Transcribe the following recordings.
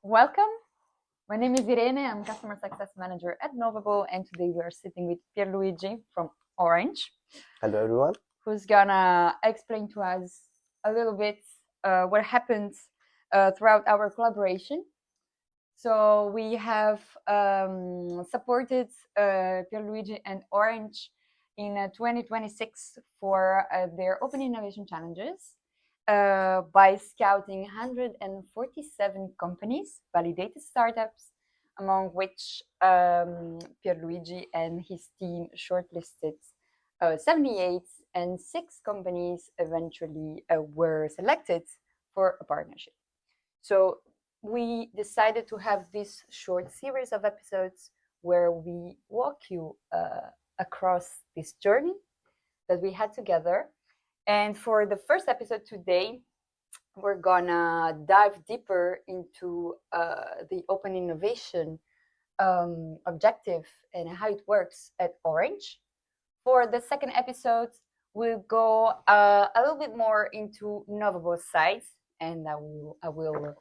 Welcome. My name is Irene. I'm Customer Success Manager at Novable, and today we are sitting with Pierluigi from Orange. Hello, everyone. Who's gonna explain to us a little bit what happened throughout our collaboration. So we have supported Pierluigi and Orange in 2026 for their Open Innovation Challenges by scouting 147 companies, validated startups, among which Pierluigi and his team shortlisted 78, and 6 companies eventually were selected for a partnership. So we decided to have this short series of episodes where we walk you across this journey that we had together. And for the first episode today, we're gonna dive deeper into the open innovation objective and how it works at Orange. For the second episode, we'll go a little bit more into Novable side, and I will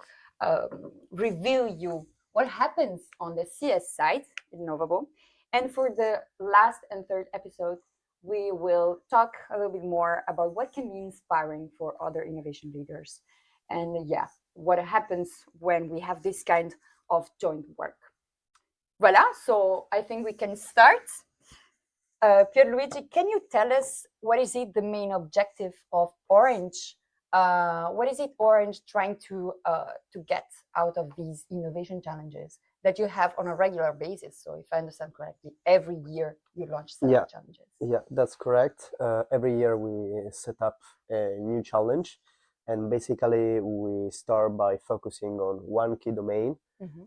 reveal you what happens on the CS side in Novable. And for the last and third episode, we will talk a little bit more about what can be inspiring for other innovation leaders, and what happens when we have this kind of joint work. Voila, so I think we can start. Pierluigi, can you tell us what is it the main objective of Orange? What is it Orange trying to get out of these innovation challenges that you have on a regular basis? So if I understand correctly, every year you launch several challenges. Yeah, that's correct. Every year we set up a new challenge, and basically we start by focusing on one key domain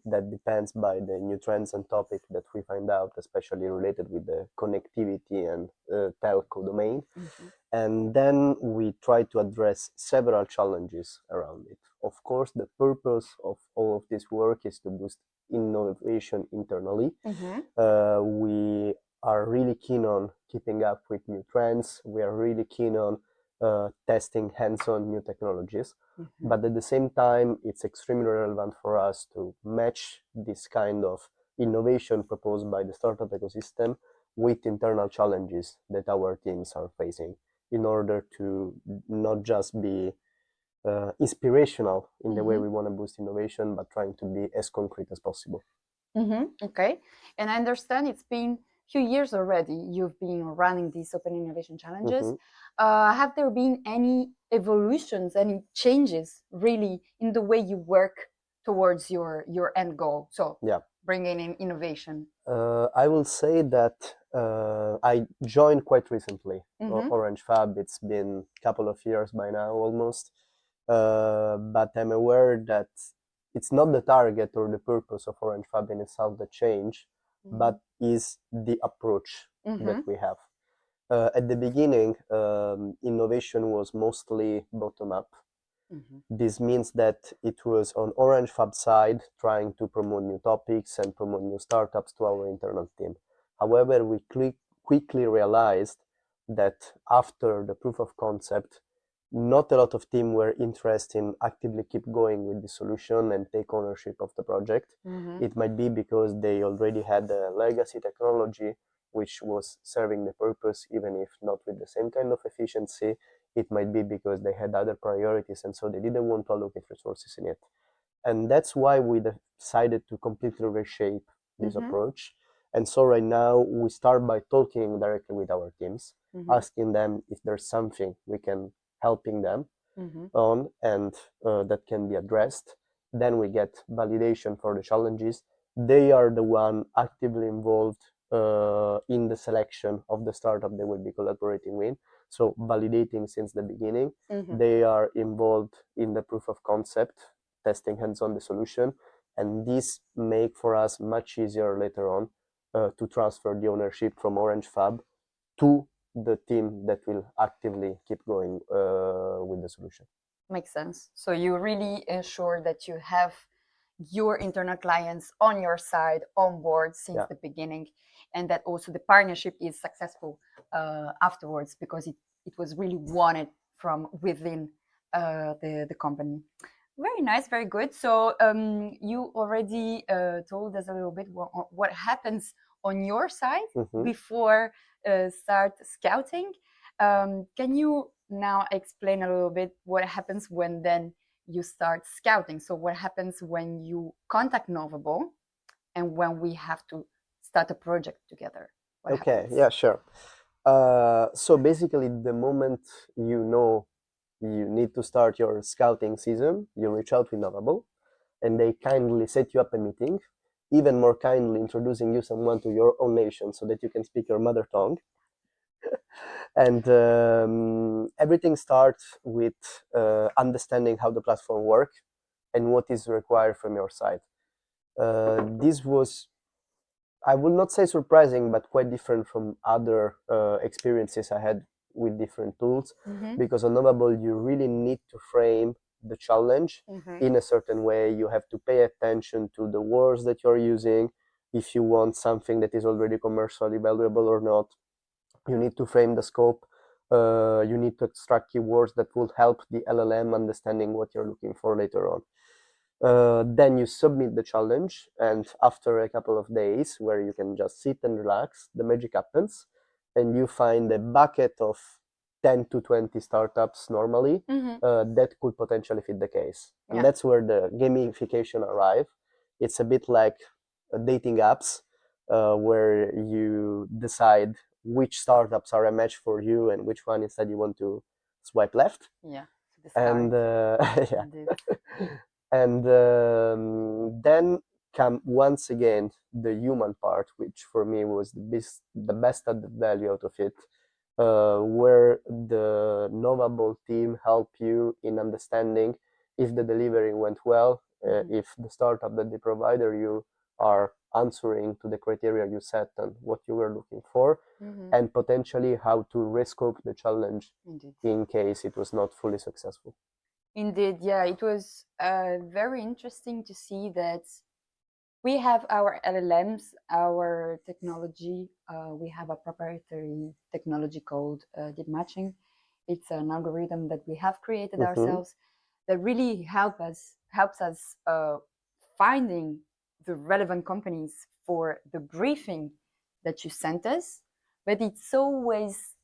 that depends by the new trends and topics that we find out, especially related with the connectivity and telco domain. And then we try to address several challenges around it. Of course, the purpose of all of this work is to boost innovation internally. We are really keen on keeping up with new trends. We are really keen on testing hands-on new technologies. But at the same time, it's extremely relevant for us to match this kind of innovation proposed by the startup ecosystem with internal challenges that our teams are facing, in order to not just be inspirational in the way we want to boost innovation, but trying to be as concrete as possible. Okay, and I understand it's been a few years already you've been running these open innovation challenges. Have there been any evolutions, any changes really in the way you work towards your end goal? So bringing in innovation. I will say that I joined quite recently Orange Fab. It's been a couple of years by now almost, but I'm aware that it's not the target or the purpose of Orange Fab in itself that change, but is the approach that we have. At the beginning, innovation was mostly bottom-up. This means that it was on Orange Fab side trying to promote new topics and promote new startups to our internal team. However, we quickly realized that after the proof of concept, not a lot of teams were interested in actively keep going with the solution and take ownership of the project. It might be because they already had a legacy technology which was serving the purpose, even if not with the same kind of efficiency. It might be because they had other priorities, and so they didn't want to allocate resources in it. And that's why we decided to completely reshape this approach. And so right now we start by talking directly with our teams, asking them if there's something we can helping them on and that can be addressed. Then we get validation for the challenges. They are the one actively involved in the selection of the startup they will be collaborating with. So validating since the beginning. They are involved in the proof of concept, testing hands-on the solution, and this make for us much easier later on to transfer the ownership from Orange Fab to the team that will actively keep going with the solution. Makes sense. So you really ensure that you have your internal clients on your side, on board since the beginning, and that also the partnership is successful afterwards, because it was really wanted from within the company. Very nice, very good. So you already told us a little bit what happens on your side before start scouting. Can you now explain a little bit what happens when then you start scouting? So what happens when you contact Novable and when we have to start a project together? What happens? Yeah, sure. So basically, the moment you know you need to start your scouting season, you reach out with Novable, and they kindly set you up a meeting, even more kindly introducing you someone to your own nation so that you can speak your mother tongue. And everything starts with understanding how the platform works and what is required from your side. This was, I would not say surprising, but quite different from other experiences I had with different tools, because on Novable you really need to frame the challenge in a certain way. You have to pay attention to the words that you're using, if you want something that is already commercially valuable or not. You need to frame the scope. You need to extract keywords that will help the LLM understanding what you're looking for later on. Then you submit the challenge, and after a couple of days where you can just sit and relax, the magic happens, and you find a bucket of 10 to 20 startups normally that could potentially fit the case. And that's where the gamification arrives. It's a bit like dating apps, where you decide which startups are a match for you and which one instead you want to swipe left. Yeah. And yeah. And then come once again the human part, which for me was the best added value out of it, where the Novable team help you in understanding if the delivery went well, if the startup that they provided you are answering to the criteria you set and what you were looking for, and potentially how to rescope the challenge in case it was not fully successful. Indeed, yeah, it was very interesting to see that we have our LLMs, our technology. We have a proprietary technology called deep matching. It's an algorithm that we have created ourselves that really helps us finding the relevant companies for the briefing that you sent us. But it's always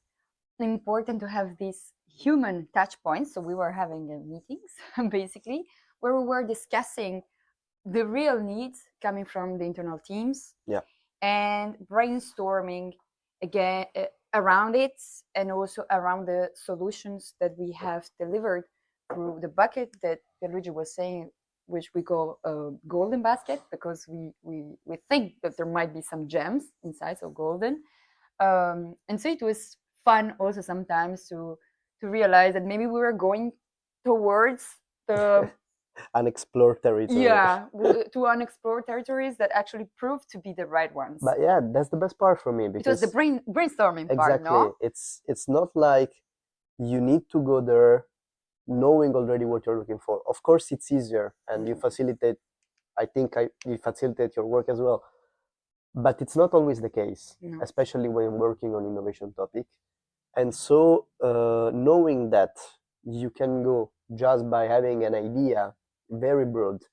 important to have these human touch points. So we were having meetings basically where we were discussing the real needs coming from the internal teams, and brainstorming again around it, and also around the solutions that we have delivered through the bucket that Pierluigi was saying, which we call a golden basket, because we think that there might be some gems inside, so golden. And so it was fun also sometimes to realize that maybe we were going towards the unexplored territory. Yeah, to unexplored territories that actually proved to be the right ones. But yeah, that's the best part for me, because it was the brainstorming part, exactly, no? it's not like you need to go there knowing already what you're looking for. Of course, it's easier, and you facilitate. I think you facilitate your work as well, but it's not always the case, especially when working on innovation topic. And so, knowing that you can go just by having an idea, very broad,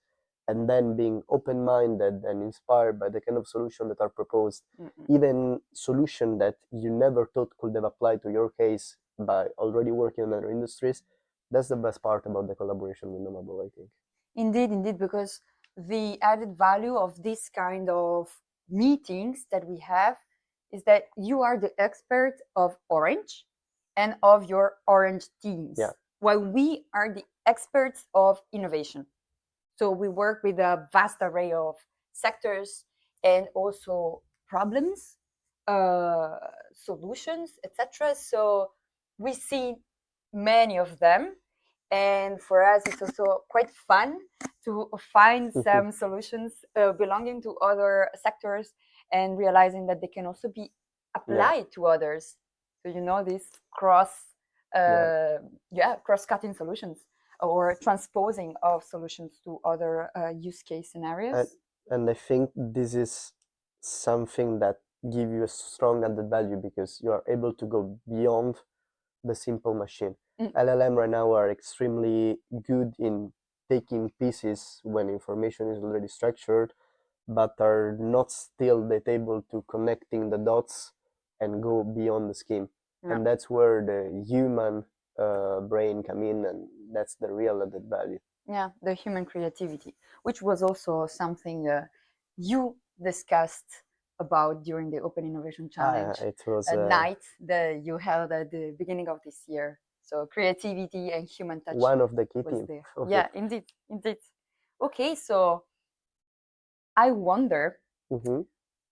and then being open-minded and inspired by the kind of solution that are proposed, even solution that you never thought could have applied to your case by already working in other industries, that's the best part about the collaboration with Novable, I think. Indeed, because the added value of this kind of meetings that we have is that you are the expert of Orange and of your Orange teams, while we are the experts of innovation. So we work with a vast array of sectors and also problems, solutions, etc. So we see many of them. And for us, it's also quite fun to find some solutions belonging to other sectors and realizing that they can also be applied to others. So, this cross-cutting solutions or transposing of solutions to other use case scenarios. And I think this is something that gives you a strong added value, because you are able to go beyond the simple machine. LLM right now are extremely good in taking pieces when information is already structured, but are not still able to connecting the dots and go beyond the scheme. Yeah. And that's where the human brain come in, and that's the real added value. Yeah, the human creativity, which was also something you discussed about during the Open Innovation Challenge It was a night that you held at the beginning of this year. So creativity and human touch. One of the key was themes. there. Yeah, indeed. Okay, so I wonder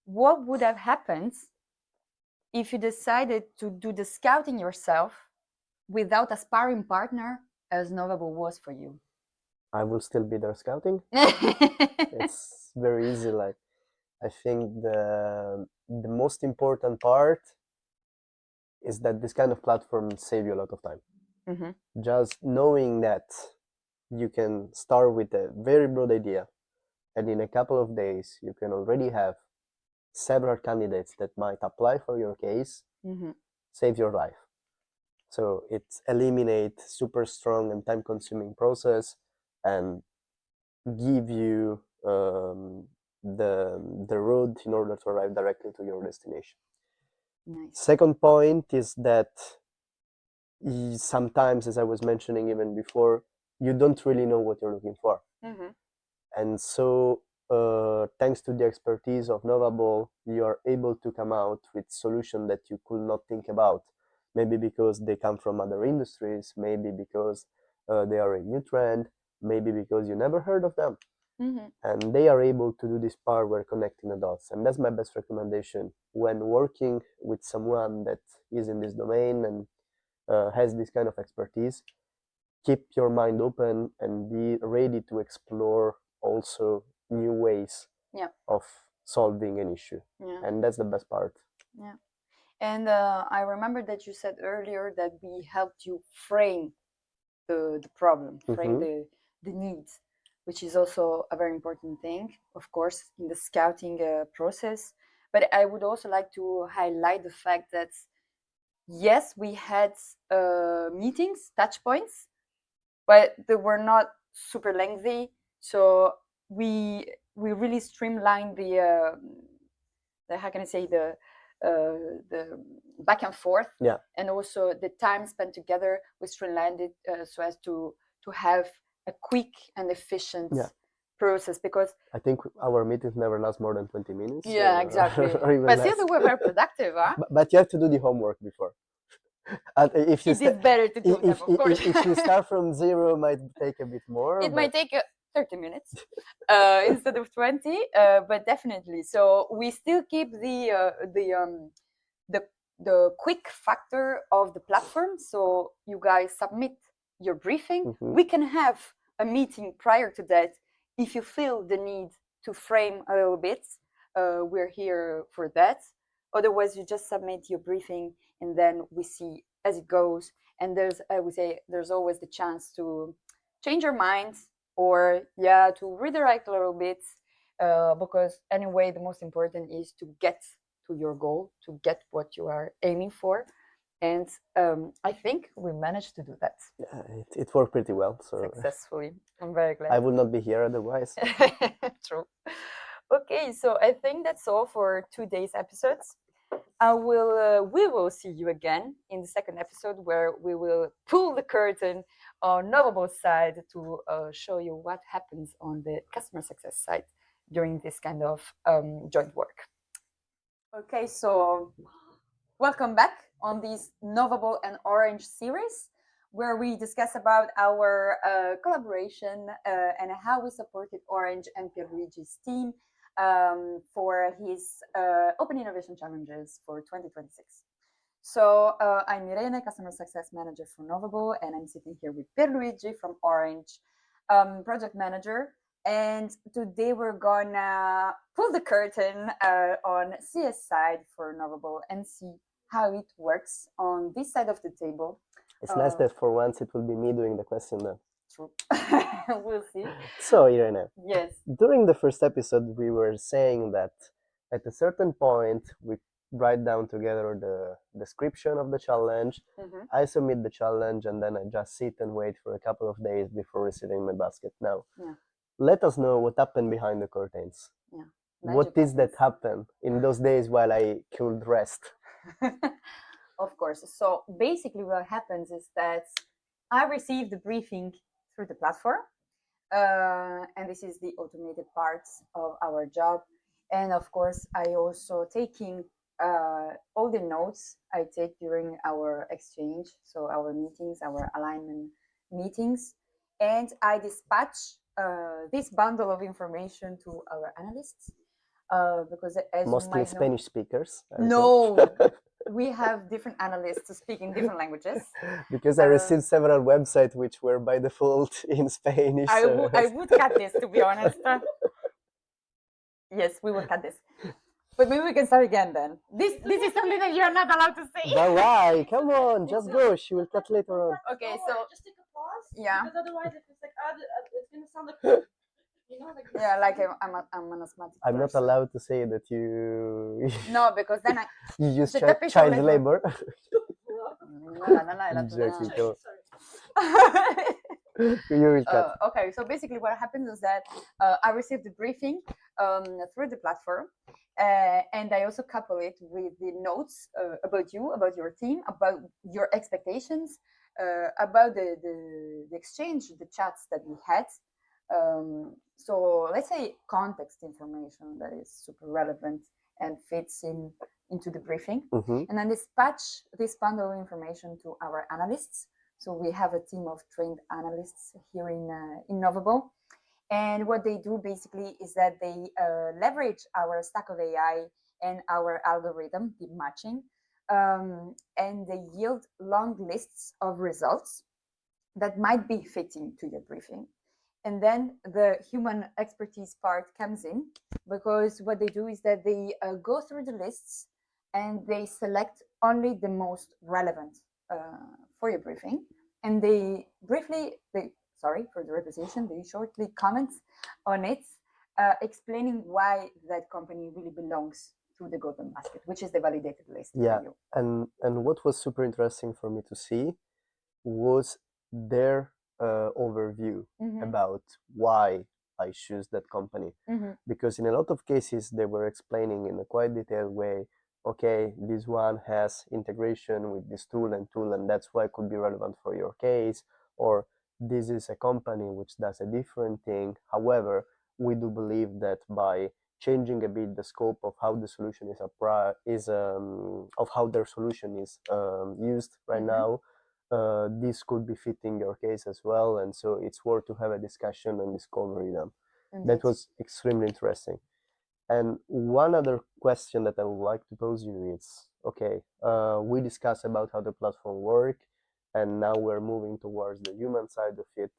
what would have happened if you decided to do the scouting yourself without a sparring partner as Novable was for you. I will still be there scouting. It's very easy. Like, I think the most important part is that this kind of platform save you a lot of time. Just knowing that you can start with a very broad idea, and in a couple of days you can already have several candidates that might apply for your case, save your life. So it eliminates super strong and time-consuming process and give you the road in order to arrive directly to your destination. Nice. Second point is that sometimes, as I was mentioning even before, you don't really know what you're looking for. And so thanks to the expertise of Novable, you are able to come out with solutions that you could not think about. Maybe because they come from other industries, maybe because they are a new trend, maybe because you never heard of them. And they are able to do this part where connecting the dots. And that's my best recommendation when working with someone that is in this domain and has this kind of expertise. Keep your mind open and be ready to explore also new ways of solving an issue. And that's the best part. Yeah. And I remember that you said earlier that we helped you frame the problem, frame the needs, which is also a very important thing, of course, in the scouting process. But I would also like to highlight the fact that, yes, we had meetings, touch points, but they were not super lengthy. So we really streamlined the how can I say, the back and forth, and also the time spent together. We streamlined it so as to have a quick and efficient process, because I think our meetings never last more than 20 minutes. Yeah, exactly. But still, we were productive, huh? But you have to do the homework before. If you it is better to do them, of course. If you start from zero, it might take a bit more. It might take 30 minutes instead of 20, but definitely. So we still keep the quick factor of the platform. So you guys submit your briefing. We can have a meeting prior to that if you feel the need to frame a little bit. We're here for that. Otherwise, you just submit your briefing, and then we see as it goes. And I would say there's always the chance to change your mind, or to redirect a little bit, because anyway, the most important is to get to your goal, to get what you are aiming for. And I think we managed to do that. Yeah, it worked pretty well. So successfully. I'm very glad. I would not be here otherwise. True. Okay, so I think that's all for today's episodes. We will see you again in the second episode, where we will pull the curtain on Novable's side to show you what happens on the customer success side during this kind of joint work. Okay, so welcome back on this Novable and Orange series, where we discuss about our collaboration and how we supported Orange and Pierluigi's team for his Open Innovation Challenges for 2026. So I'm Irene, Customer Success Manager for Novable, and I'm sitting here with Pierluigi from Orange, Project Manager. And today we're gonna pull the curtain on CS side for Novable and see how it works on this side of the table. It's nice that for once it will be me doing the question then. True. We'll see. So, Irene. Yes. During the first episode, we were saying that at a certain point, we write down together the description of the challenge. I submit the challenge, and then I just sit and wait for a couple of days before receiving my basket. Now, let us know what happened behind the curtains. What is that happened in those days while I could rest? Of course. So basically what happens is that I received the briefing through the platform, and this is the automated parts of our job. And of course, I also taking all the notes I take during our exchange, so our meetings, our alignment meetings, and I dispatch this bundle of information to our analysts, because as mostly you might Spanish speakers. No, we have different analysts to speak in different languages. Because I received several websites which were by default in Spanish. I would cut this, to be honest. Yes, we will cut this. But maybe we can start again then. This is something that you're not allowed to say. But why? Come on, just go. She will cut later on. Okay, so just take a pause. Yeah. Because otherwise, if it's like, it's gonna sound like, like. Yeah, like I'm an asthmatic. I'm not allowed to say that you. No, because then you use child labor. No. You will cut. Okay, so basically what happens is that I received the briefing through the platform, and I also couple it with the notes about you, about your team, about your expectations, about the exchange, the chats that we had. So let's say context information that is super relevant and fits into the briefing, and then dispatch this bundle of information to our analysts. So we have a team of trained analysts here in Novable. And what they do basically is that they leverage our stack of AI and our algorithm, deep matching, and they yield long lists of results that might be fitting to your briefing. And then the human expertise part comes in, because what they do is that they go through the lists and they select only the most relevant for your briefing, and they sorry for the repetition, they shortly comment on it, explaining why that company really belongs to the golden basket, which is the validated list. Yeah, and what was super interesting for me to see was their overview about why I choose that company, because in a lot of cases they were explaining in a quite detailed way, okay, this one has integration with this tool, and that's why it could be relevant for your case, or this is a company which does a different thing. However, we do believe that by changing a bit the scope of how the solution of how their solution is used right now, this could be fitting your case as well, and so it's worth to have a discussion and discovery them. That was extremely interesting. And one other question that I would like to pose you is, okay, we discussed about how the platform works, and now we're moving towards the human side of it.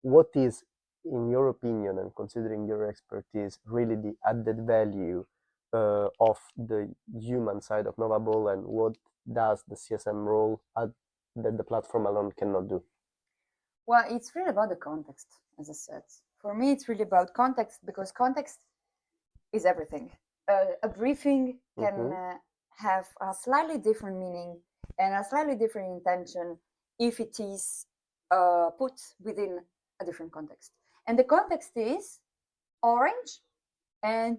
What is, in your opinion, and considering your expertise, really the added value of the human side of Novable, and what does the CSM role that the platform alone cannot do? Well, it's really about the context, as I said. For me, it's really about context, because context is everything. A briefing can have a slightly different meaning and a slightly different intention if it is put within a different context. And the context is Orange, and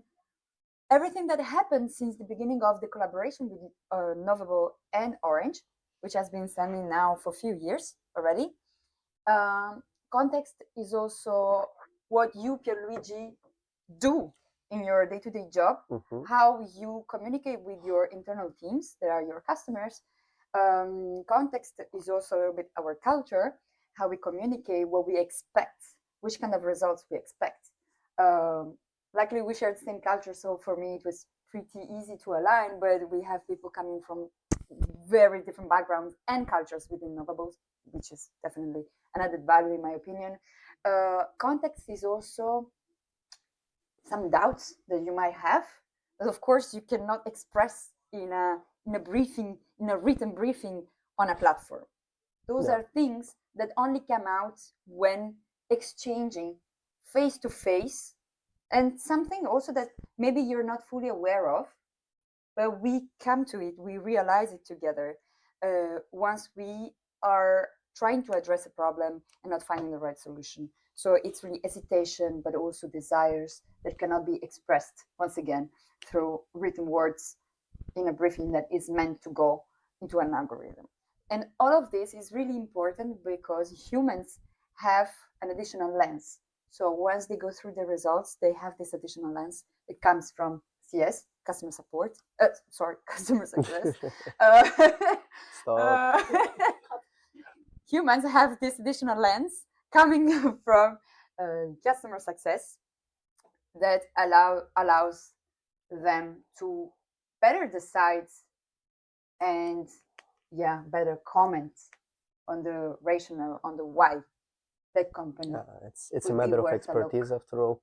everything that happened since the beginning of the collaboration with Novable and Orange, which has been standing now for a few years already. Context is also what you, Pierluigi, do in your day-to-day job, how you communicate with your internal teams that are your customers. Context is also a little bit our culture, how we communicate, what we expect, which kind of results we expect. Luckily, we share the same culture, so for me it was pretty easy to align, but we have people coming from very different backgrounds and cultures within Novable, which is definitely an added value in my opinion. Context is also some doubts that you might have, that of course you cannot express in a briefing, in a written briefing on a platform. Those are things that only come out when exchanging face to face, and something also that maybe you're not fully aware of, but we come to it, we realize it together once we are trying to address a problem and not finding the right solution. So it's really hesitation, but also desires that cannot be expressed once again through written words in a briefing that is meant to go into an algorithm. And all of this is really important because humans have an additional lens. So once they go through the results, they have this additional lens. It comes from CS, customer support. Customer success. Stop. Humans have this additional lens coming from customer success that allows them to better decide and better comment on the rationale, on the why that company. It's a matter of expertise after all.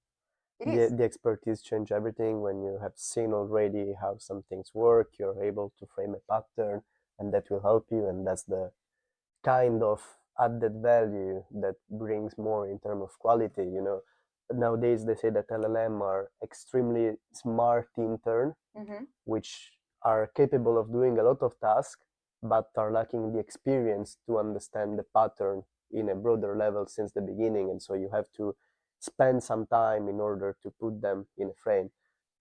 The expertise change everything. When you have seen already how some things work, you're able to frame a pattern, and that will help you, and that's the kind of added value that brings more in terms of quality. You know, nowadays they say that LLM are extremely smart in turn, which are capable of doing a lot of tasks, but are lacking the experience to understand the pattern in a broader level since the beginning. And so you have to spend some time in order to put them in a frame.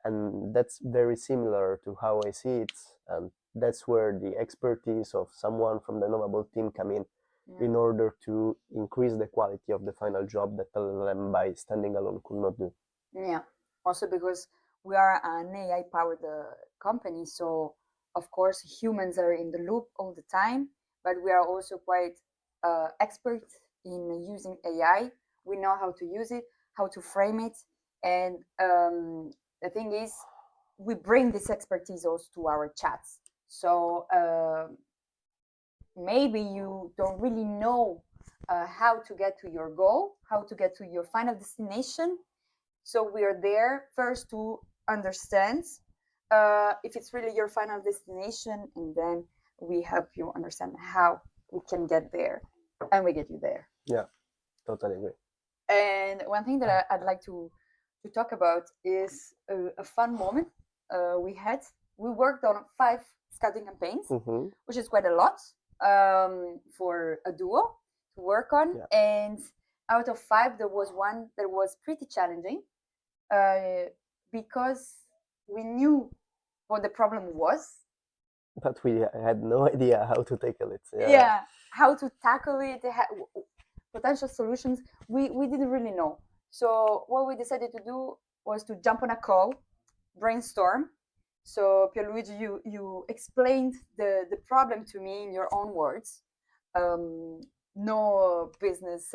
And that's very similar to how I see it. And that's where the expertise of someone from the Novable team come in order to increase the quality of the final job that LLM by standing alone could not do. Yeah. Also because we are an AI-powered company, so of course humans are in the loop all the time, but we are also quite expert in using AI. We know how to use it, how to frame it, and the thing is, we bring this expertise also to our chats. So maybe you don't really know how to get to your goal, how to get to your final destination. So we are there first to understand if it's really your final destination, and then we help you understand how we can get there, and we get you there. Yeah, totally agree. And one thing that I'd like to talk about is a fun moment we had. We worked on 5 scouting campaigns, which is quite a lot for a duo to work on. Yeah. And out of 5, there was one that was pretty challenging because we knew what the problem was, but we had no idea how to tackle it. Yeah, how to tackle it, potential solutions. We didn't really know. So what we decided to do was to jump on a call, brainstorm. So Pierluigi, you explained the problem to me in your own words. No business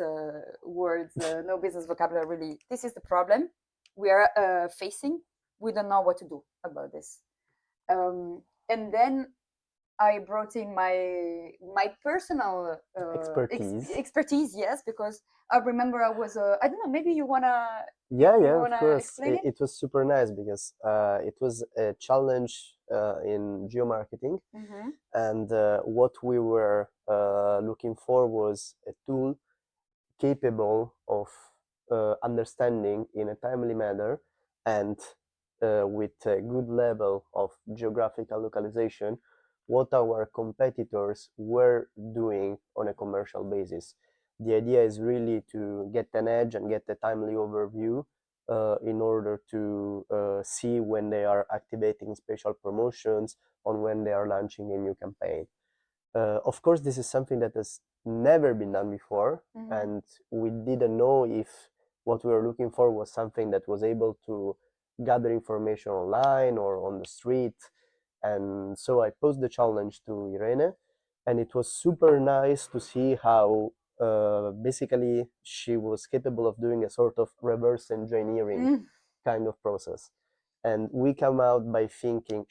words, no business vocabulary, really. This is the problem we are facing. We don't know what to do about this. And then I brought in my personal expertise, yes, because I remember I was I don't know, maybe you wanna of course. It was super nice because it was a challenge in geomarketing, and what we were looking for was a tool capable of understanding in a timely manner and with a good level of geographical localization what our competitors were doing on a commercial basis. The idea is really to get an edge and get a timely overview in order to see when they are activating special promotions, on when they are launching a new campaign. Of course, this is something that has never been done before, and we didn't know if what we were looking for was something that was able to gather information online or on the street. And so I posed the challenge to Irene, and it was super nice to see how basically she was capable of doing a sort of reverse engineering kind of process. And she came out by thinking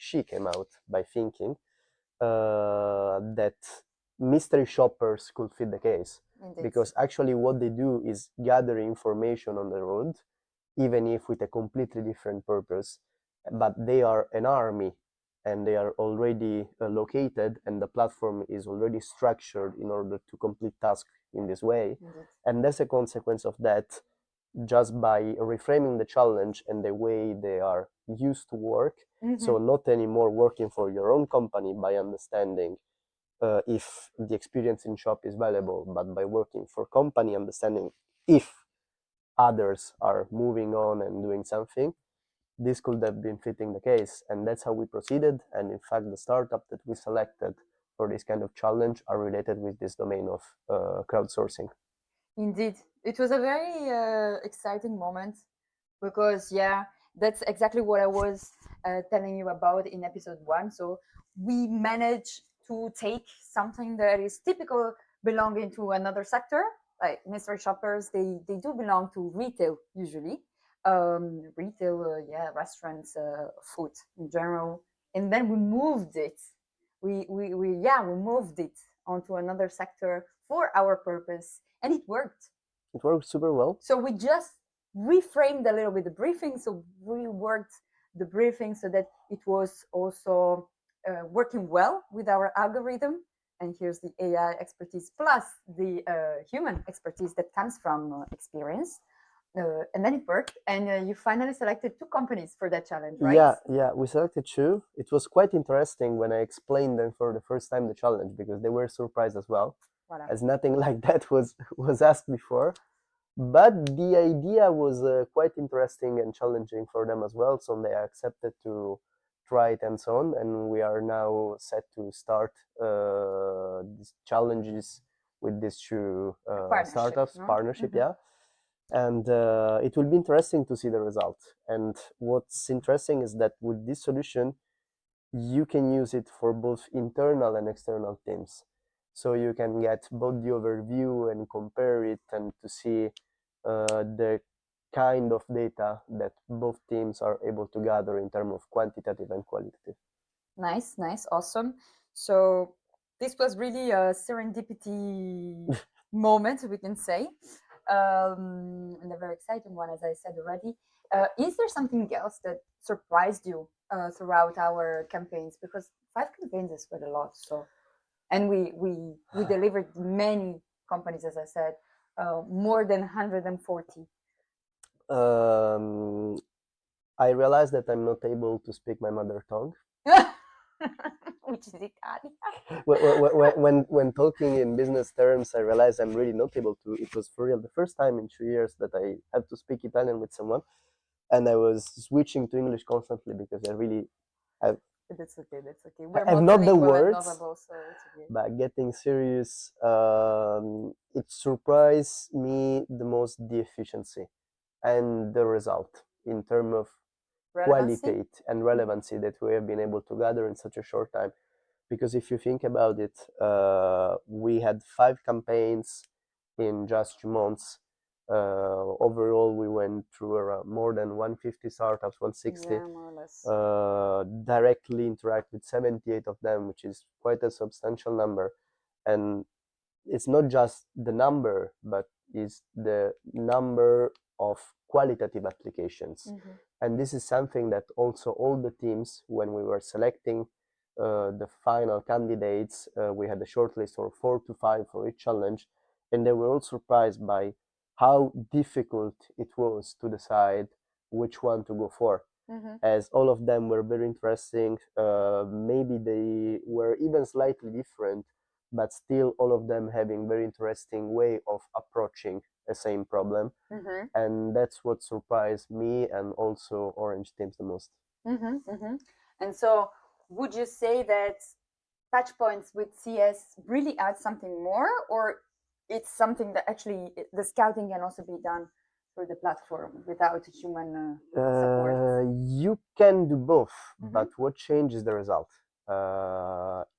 that mystery shoppers could fit the case. Indeed. Because actually what they do is gather information on the road, even if with a completely different purpose, but they are an army and they are already located, and the platform is already structured in order to complete tasks in this way. And as a consequence of that, just by reframing the challenge and the way they are used to work. So not anymore working for your own company by understanding if the experience in shop is valuable, but by working for company, understanding if others are moving on and doing something. This could have been fitting the case, and that's how we proceeded. And in fact, the startup that we selected for this kind of challenge are related with this domain of crowdsourcing. Indeed, it was a very exciting moment because, yeah, that's exactly what I was telling you about in episode 1. So we managed to take something that is typical belonging to another sector, like mystery shoppers. They do belong to retail usually, retail, yeah, restaurants, food in general, and then we moved it. We moved it onto another sector for our purpose, and it worked. It worked super well. So we just reframed a little bit the briefing. So we worked the briefing so that it was also working well with our algorithm. And here's the AI expertise plus the human expertise that comes from experience. And then it worked, and you finally selected 2 companies for that challenge, right? Yeah, we selected 2. It was quite interesting when I explained them for the first time the challenge, because they were surprised as well, as nothing like that was asked before. But the idea was quite interesting and challenging for them as well, so they accepted to try it and so on. And we are now set to start these challenges with these 2 startups, partnership, yeah. And it will be interesting to see the result. And what's interesting is that with this solution, you can use it for both internal and external teams. So you can get both the overview and compare it, and to see the kind of data that both teams are able to gather in terms of quantitative and qualitative. Nice, awesome. So this was really a serendipity moment, we can say, and a very exciting one, as I said already. Is there something else that surprised you throughout our campaigns? Because 5 campaigns is quite a lot. So, and we delivered many companies, as I said, more than 140. I realized that I'm not able to speak my mother tongue. Which is Italian. when talking in business terms, I realized I'm really not able to. It was for real the first time in 2 years that I had to speak Italian with someone, and I was switching to English constantly because I really have. That's okay. I have not the words, Novable, so it's okay. But getting serious, it surprised me the most, the efficiency and the result in terms of quality and relevancy that we have been able to gather in such a short time. Because if you think about it, we had 5 campaigns in just 2 months. Overall, we went through around more than 150 startups, 160. Yeah, more or less. Directly interact with 78 of them, which is quite a substantial number. And it's not just the number, but it's the number of qualitative applications. And this is something that also all the teams, when we were selecting the final candidates, we had a short list of 4 to 5 for each challenge, and they were all surprised by how difficult it was to decide which one to go for, as all of them were very interesting. Maybe they were even slightly different, but still all of them having very interesting way of approaching the same problem. And that's what surprised me and also Orange teams the most. And so would you say that touch points with CS really add something more, or it's something that actually the scouting can also be done through the platform without human support? You can do both, but what changes the result?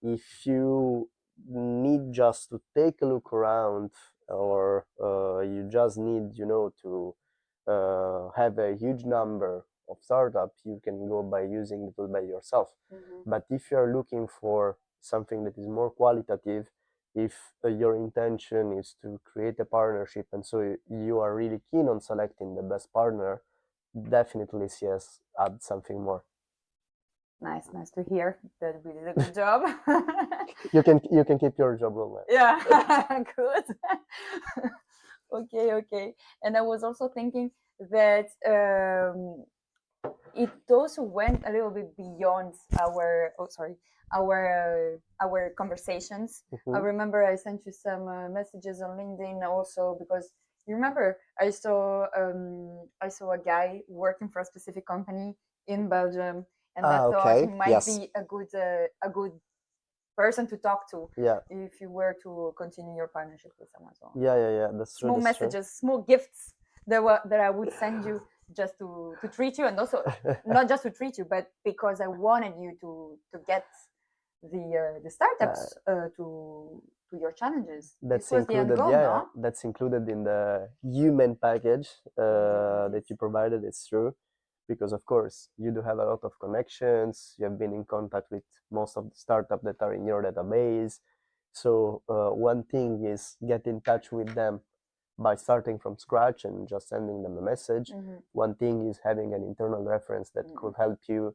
If you need just to take a look around, or you just need, to have a huge number of startups, you can go by using the tool by yourself. But if you're looking for something that is more qualitative, if your intention is to create a partnership, and so you are really keen on selecting the best partner, definitely CS add something more. Nice to hear that we did a good job. You can keep your job role. Yeah, good. Okay. And I was also thinking that it also went a little bit beyond our conversations. I remember I sent you some messages on LinkedIn also, because you remember I saw a guy working for a specific company in Belgium, and I thought he Okay. might Yes. be a good person to talk to Yeah. if you were to continue your partnership with someone. So Yeah. That's true. small That's true. messages, small gifts that I would send you just to treat you, and also not just to treat you, but because I wanted you to get the startups to your challenges. That's This was the end included. goal, Yeah, no? that's included in the human package Indeed. that you provided. It's true, because of course you do have a lot of connections. You have been in contact with most of the startups that are in your database. So one thing is get in touch with them by starting from scratch and just sending them a message. One thing is having an internal reference that could help you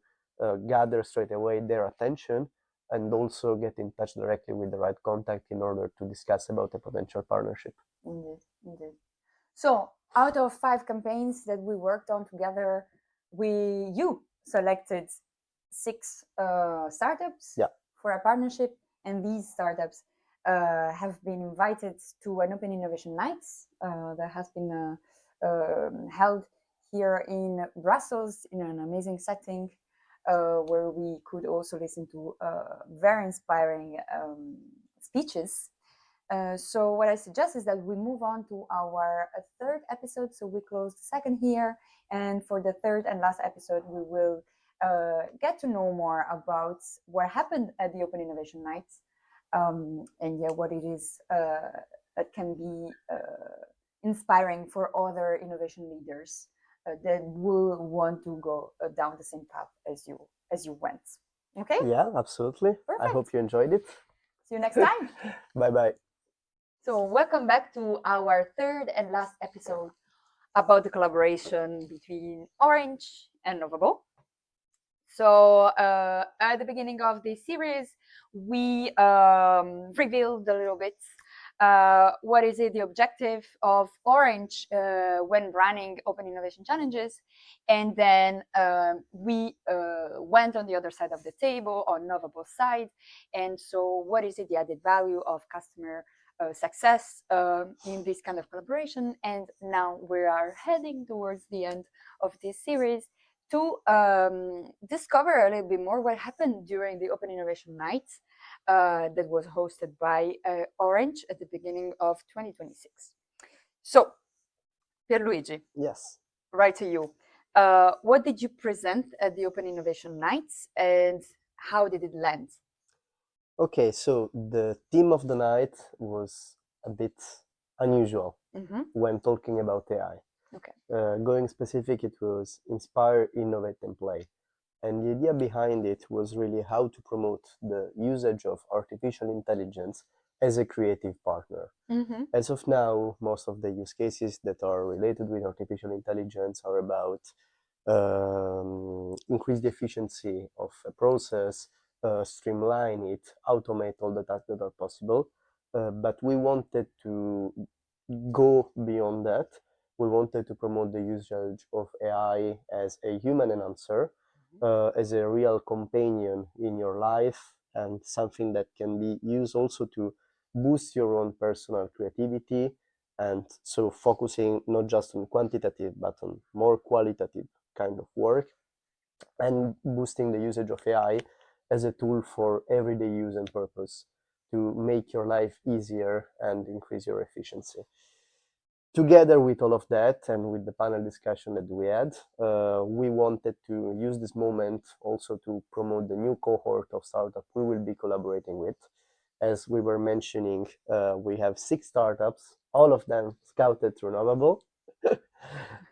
gather straight away their attention, and also get in touch directly with the right contact in order to discuss about a potential partnership. Indeed. So out of 5 campaigns that we worked on together, you selected 6 startups for a partnership, and these startups have been invited to an Open Innovation Nights that has been held here in Brussels in an amazing setting, where we could also listen to very inspiring speeches. So what I suggest is that we move on to our third episode. So we close the second here, and for the third and last episode, we will get to know more about what happened at the Open Innovation Nights, and what it is that can be inspiring for other innovation leaders that will want to go down the same path as you went. Okay? Yeah, absolutely. Perfect. I hope you enjoyed it. See you next time. Bye. So welcome back to our third and last episode about the collaboration between Orange and Novable. So at the beginning of this series, we revealed a little bit what is the objective of Orange when running Open Innovation Challenges, and then we went on the other side of the table, on Novable's side, and so what is the added value of customer success in this kind of collaboration. And now we are heading towards the end of this series to discover a little bit more what happened during the Open Innovation Night that was hosted by Orange at the beginning of 2026. So, Pierluigi. Yes. Right to you. What did you present at the Open Innovation Nights, and how did it land? Okay, so the theme of the night was a bit unusual when talking about AI. Okay. Going specific, it was inspire, innovate, and play. And the idea behind it was really how to promote the usage of artificial intelligence as a creative partner. As of now, most of the use cases that are related with artificial intelligence are about increase the efficiency of a process, streamline it, automate all the tasks that are possible. But we wanted to go beyond that. We wanted to promote the usage of AI as a human enhancer, as a real companion in your life, and something that can be used also to boost your own personal creativity, and so focusing not just on quantitative but on more qualitative kind of work, and boosting the usage of AI as a tool for everyday use and purpose to make your life easier and increase your efficiency. Together with all of that, and with the panel discussion that we had, we wanted to use this moment also to promote the new cohort of startups we will be collaborating with. As we were mentioning, we have 6 startups, all of them scouted through Novable,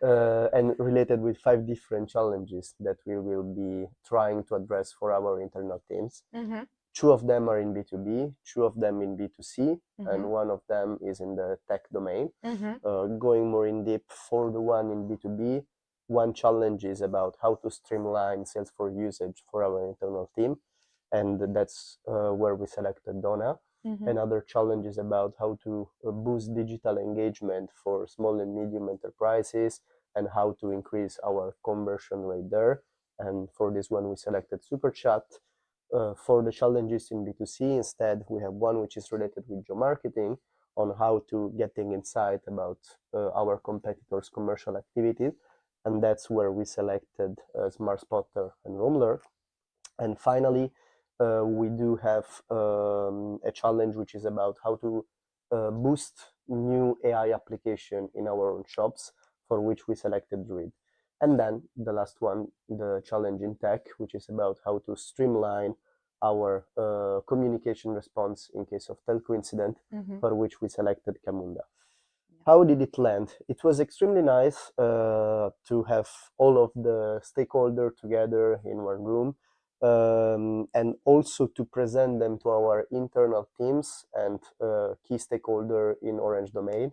and related with 5 different challenges that we will be trying to address for our internal teams. 2 of them are in B2B, 2 of them in B2C, and 1 of them is in the tech domain. Going more in depth for the one in B2B, one challenge is about how to streamline Salesforce usage for our internal team, and that's where we selected Donna. Another challenge is about how to boost digital engagement for small and medium enterprises and how to increase our conversion rate there. And for this one, we selected Super Chat. For the challenges in B2C, instead, we have one which is related with geomarketing on how to getting insight about our competitors' commercial activities. And that's where we selected Smart Spotter and Roamler. And finally, we do have a challenge which is about how to boost new AI application in our own shops, for which we selected Druid. And then the last one, the challenge in tech, which is about how to streamline our communication response in case of telco incident, for which we selected Camunda. How did it land? It was extremely nice to have all of the stakeholders together in one room, and also to present them to our internal teams and key stakeholder in Orange domain.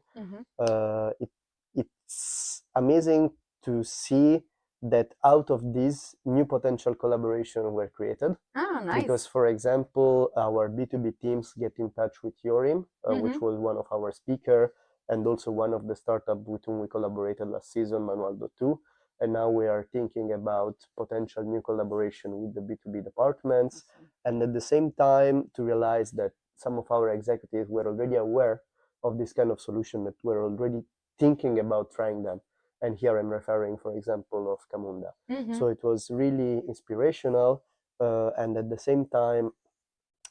It's amazing to see that out of this new potential collaboration were created. Nice. Because, for example, our B2B teams get in touch with Yorim, which was one of our speaker, and also one of the startups with whom we collaborated last season, Manualdo2. And now we are thinking about potential new collaboration with the B2B departments. And at the same time, to realize that some of our executives were already aware of this kind of solution, that we're already thinking about trying them. And here I'm referring, for example, of Camunda. So it was really inspirational. And at the same time,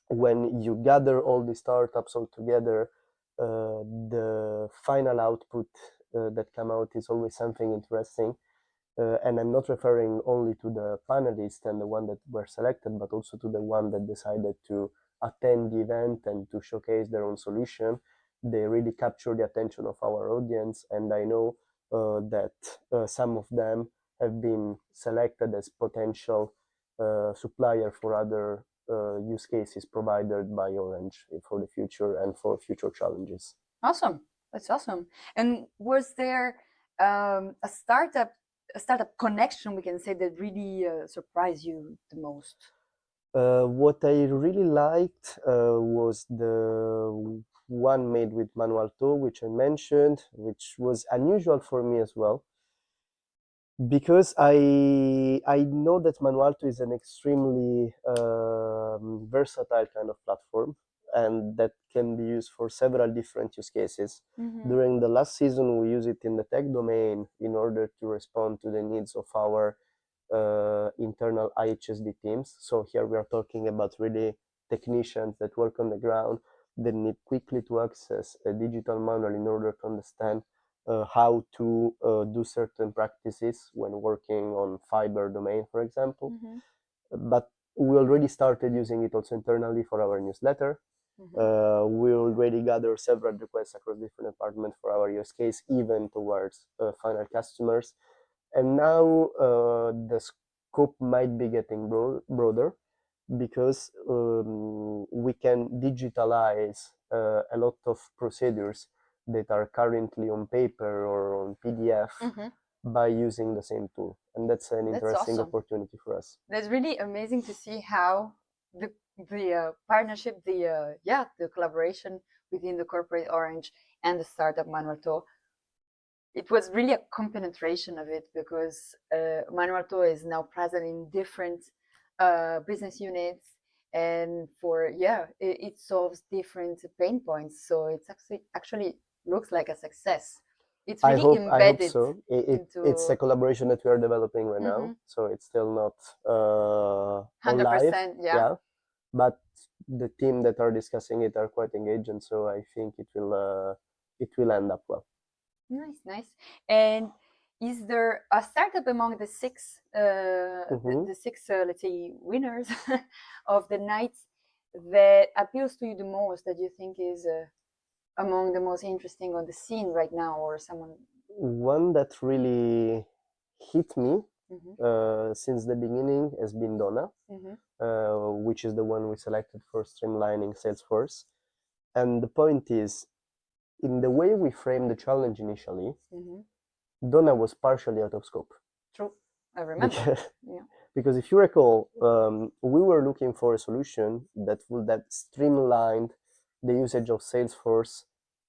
when you gather all the startups all together, the final output that come out is always something interesting. And I'm not referring only to the panelists and the one that were selected, but also to the one that decided to attend the event and to showcase their own solution. They really capture the attention of our audience, and I know that some of them have been selected as potential supplier for other use cases provided by Orange for the future and for future challenges. Awesome. That's awesome. And was there a startup connection, we can say, that really surprised you the most? What I really liked was the one made with Manualto, which I mentioned, which was unusual for me as well, because I know that Manualto is an extremely versatile kind of platform, and that can be used for several different use cases. During the last season, we used it in the tech domain in order to respond to the needs of our internal IHSD teams. So here we are talking about really technicians that work on the ground, that need quickly to access a digital manual in order to understand how to do certain practices when working on fiber domain, for example. But we already started using it also internally for our newsletter. We already gathered several requests across different departments for our use case, even towards final customers. And now the scope might be getting broader, because we can digitalize a lot of procedures that are currently on paper or on PDF by using the same tool. And that's an interesting opportunity for us. That's really amazing to see how the partnership, the collaboration within the corporate Orange and the startup Manualto, it was really a compenetration of it, because Manualto is now present in different business units, and it solves different pain points. So it's actually looks like a success. It's really embedded. I hope so. It's a collaboration that we are developing right now, so it's still not 100%. live. Yeah, but the team that are discussing it are quite engaged, and so I think it will end up well. Nice. And is there a startup among the six, let's say, winners of the night that appeals to you the most, that you think is among the most interesting on the scene right now, or someone? One that really hit me since the beginning has been Donna, which is the one we selected for streamlining Salesforce. And the point is, in the way we framed the challenge initially, Donna was partially out of scope. True, I remember. Because if you recall, we were looking for a solution that streamlined the usage of Salesforce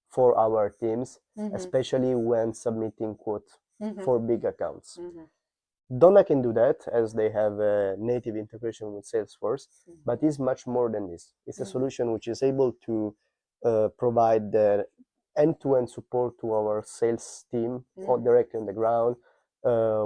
for our teams, especially when submitting quote for big accounts. Donna can do that as they have a native integration with Salesforce, but it's much more than this. It's a solution which is able to provide the end-to-end support to our sales team directly on the ground,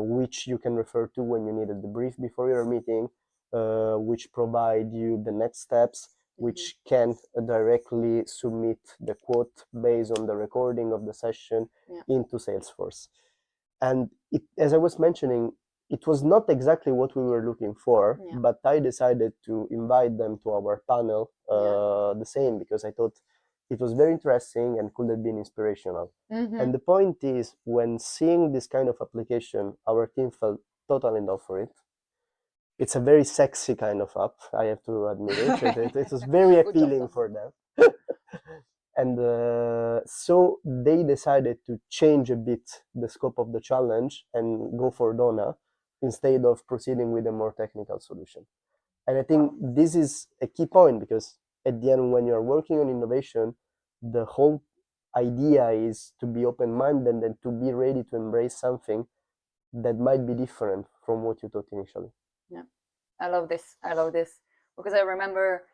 which you can refer to when you need a debrief before your meeting, which provide you the next steps, which can directly submit the quote based on the recording of the session into Salesforce. And as I was mentioning, it was not exactly what we were looking for, but I decided to invite them to our panel the same because I thought it was very interesting and could have been inspirational. And the point is, when seeing this kind of application, our team felt totally in love for it. It's a very sexy kind of app, I have to admit it. It was very appealing for them. And so they decided to change a bit the scope of the challenge and go for Donna instead of proceeding with a more technical solution. And I think this is a key point because at the end, when you're working on innovation, the whole idea is to be open-minded and to be ready to embrace something that might be different from what you thought initially. Yeah, I love this because I remember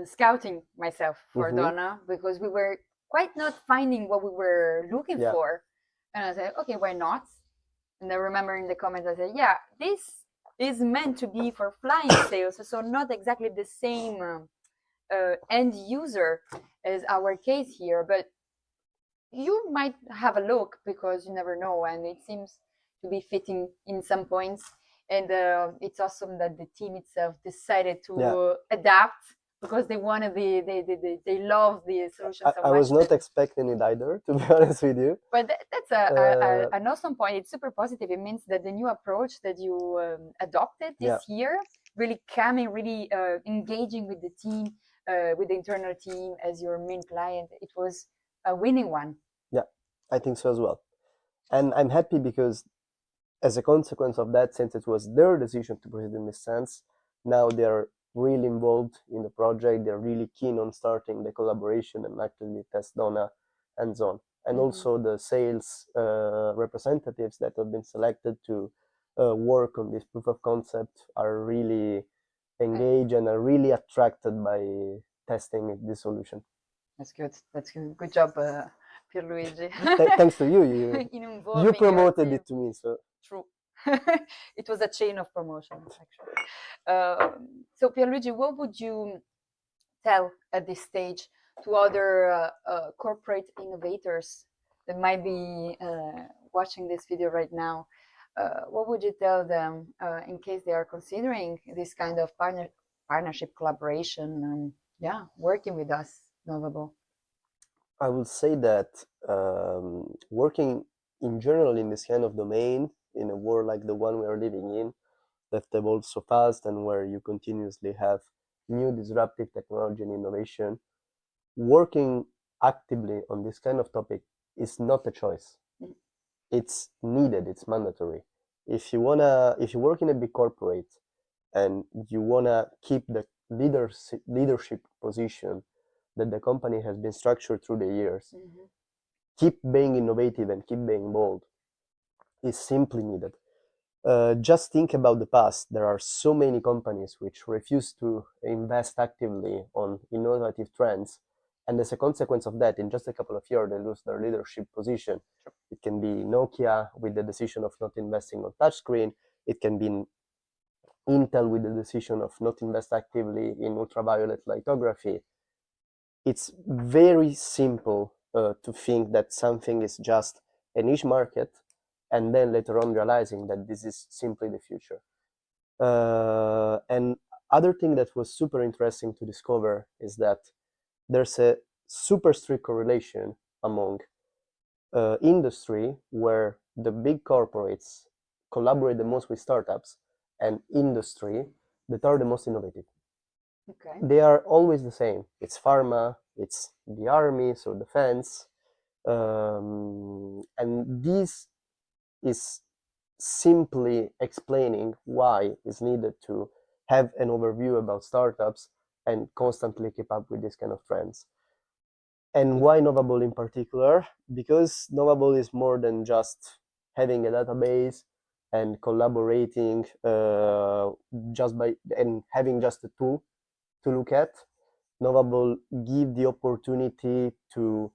scouting myself for Donna because we were quite not finding what we were looking for, and I said, okay, why not? And I remember in the comments I said, yeah, this is meant to be for flying sales, so not exactly the same end user as our case here, but you might have a look because you never know, and it seems to be fitting in some points. And it's awesome that the team itself decided to adapt because they wanted they love the solution so much. I was not expecting it either, to be honest with you. But that's an awesome point. It's super positive. It means that the new approach that you adopted this year, really coming, really engaging with the team, with the internal team as your main client, it was a winning one. Yeah, I think so as well. And I'm happy because as a consequence of that, since it was their decision to proceed in this sense, now they're really involved in the project. They're really keen on starting the collaboration and actively test Donna hands-on. And also the sales representatives that have been selected to work on this proof of concept are really engaged and are really attracted by testing this solution. That's good. That's good. Good job, Pierluigi. Thanks to you. You promoted it to me, so. True. It was a chain of promotions, actually. So, Pierluigi, what would you tell at this stage to other corporate innovators that might be watching this video right now? What would you tell them in case they are considering this kind of partnership collaboration and working with us, Novable? I would say that working in general in this kind of domain, in a world like the one we are living in, that evolves so fast and where you continuously have new disruptive technology and innovation, working actively on this kind of topic is not a choice. It's needed, it's mandatory. If you work in a big corporate and you wanna keep the leadership position that the company has been structured through the years, keep being innovative and keep being bold is simply needed. Just think about the past. There are so many companies which refuse to invest actively on innovative trends, and as a consequence of that, in just a couple of years, they lose their leadership position. It can be Nokia with the decision of not investing on touchscreen. It can be Intel with the decision of not invest actively in ultraviolet lithography. It's very simple to think that something is just a niche market and then later on realizing that this is simply the future. And other thing that was super interesting to discover is that there's a super strict correlation among industry where the big corporates collaborate the most with startups and industry that are the most innovative. Okay. They are always the same. It's pharma, it's the army, so defense. And this is simply explaining why it's needed to have an overview about startups and constantly keep up with these kind of trends. And why Novable in particular? Because Novable is more than just having a database and collaborating just by and having just a tool to look at. Novable give the opportunity to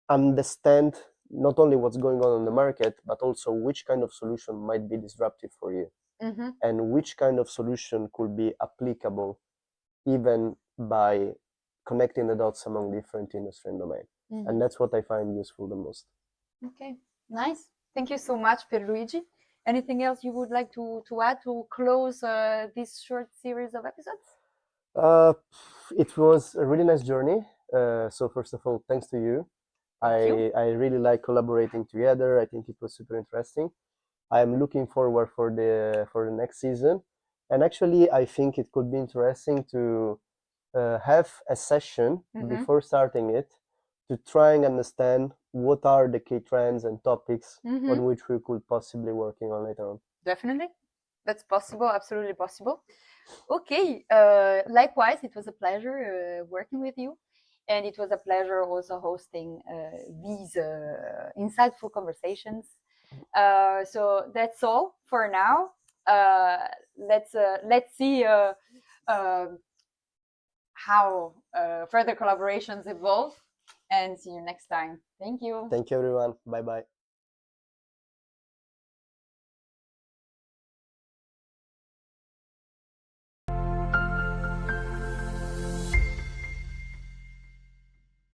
understand not only what's going on the market, but also which kind of solution might be disruptive for you, and which kind of solution could be applicable even by connecting the dots among different industry and domain. And that's what I find useful the most. Okay, nice. Thank you so much, Pierluigi. Anything else you would like to add to close this short series of episodes? It was a really nice journey. So first of all, thanks to you. I really like collaborating together. I think it was super interesting. I'm looking forward for the next season. And actually, I think it could be interesting to have a session before starting it to try and understand what are the key trends and topics on which we could possibly working on later on. Definitely. That's possible, absolutely possible. Okay, likewise, it was a pleasure working with you. And it was a pleasure also hosting these insightful conversations. So that's all for now. Let's see how further collaborations evolve, and see you next time. Thank you. Thank you, everyone. Bye bye.